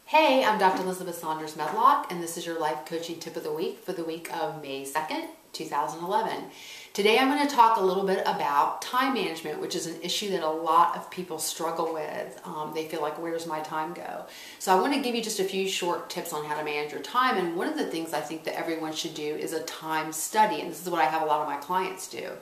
Hey, I'm Dr. Lisabeth Medlock, and this is your life coaching tip of the week for the week of May 2nd, 2011. Today I'm going to talk a little bit about time management, which is an issue that a lot of people struggle with. They feel like, where's my time go? So I want to give you just a few short tips on how to manage your time, and one of the things I think that everyone should do is a time study, and this is what I have a lot of my clients do.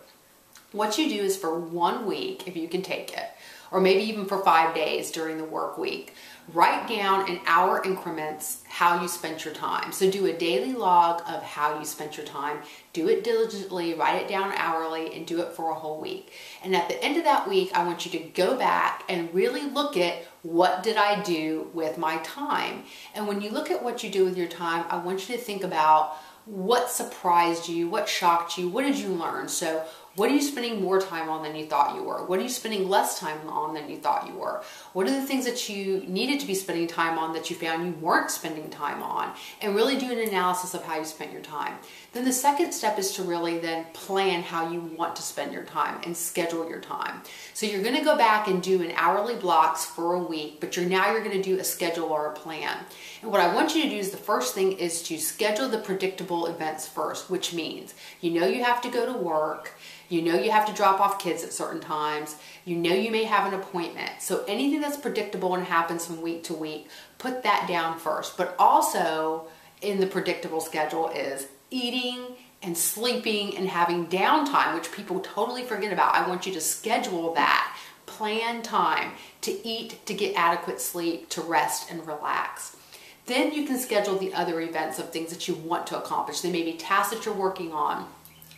What you do is for 1 week, if you can take it, or maybe even for 5 days during the work week, write down in hour increments how you spent your time. So do a daily log of how you spent your time. Do it diligently, write it down hourly, and do it for a whole week. And at the end of that week, I want you to go back and really look at what did I do with my time. And when you look at what you do with your time, I want you to think about what surprised you, what shocked you, what did you learn? So what are you spending more time on than you thought you were? What are you spending less time on than you thought you were? What are the things that you needed to be spending time on that you found you weren't spending time on? And really do an analysis of how you spent your time. Then the second step is to really then plan how you want to spend your time and schedule your time. So you're going to go back and do an hourly blocks for a week, but you're going to do a schedule or a plan. And what I want you to do is the first thing is to schedule the predictable events first, which means you have to go to work. You have to drop off kids at certain times. You may have an appointment. So anything that's predictable and happens from week to week, put that down first. But also in the predictable schedule is eating and sleeping and having downtime, which people totally forget about. I want you to schedule that. Plan time to eat, to get adequate sleep, to rest and relax. Then you can schedule the other events of things that you want to accomplish. They may be tasks that you're working on.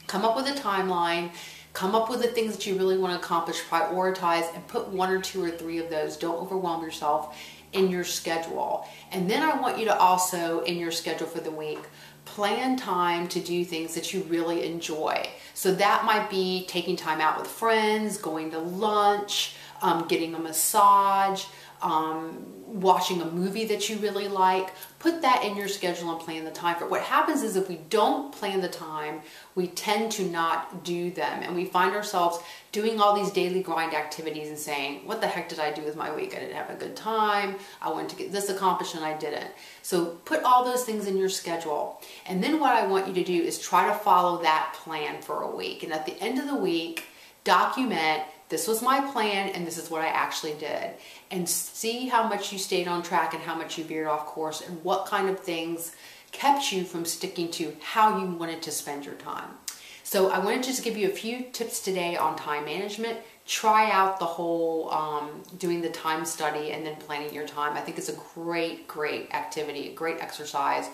Come up with a timeline, come up with the things that you really want to accomplish, prioritize, and put 1 or 2 or 3 of those. Don't overwhelm yourself in your schedule. And then I want you to also, in your schedule for the week, plan time to do things that you really enjoy. So that might be taking time out with friends, going to lunch, getting a massage, watching a movie that you really like. Put that in your schedule and plan the time for it. What happens is if we don't plan the time, we tend to not do them, and we find ourselves doing all these daily grind activities and saying, what the heck did I do with my week? I didn't have a good time. I wanted to get this accomplished and I didn't. So put all those things in your schedule. And then what I want you to do is try to follow that plan for a week. And at the end of the week, document, this was my plan and this is what I actually did. And see how much you stayed on track and how much you veered off course and what kind of things kept you from sticking to how you wanted to spend your time. So I wanted to just give you a few tips today on time management. Try out the whole doing the time study and then planning your time. I think it's a great activity, a great exercise.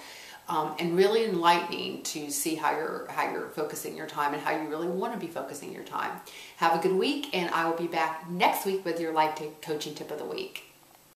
And really enlightening to see how you're focusing your time and how you really want to be focusing your time. Have a good week, and I will be back next week with your life coaching tip of the week.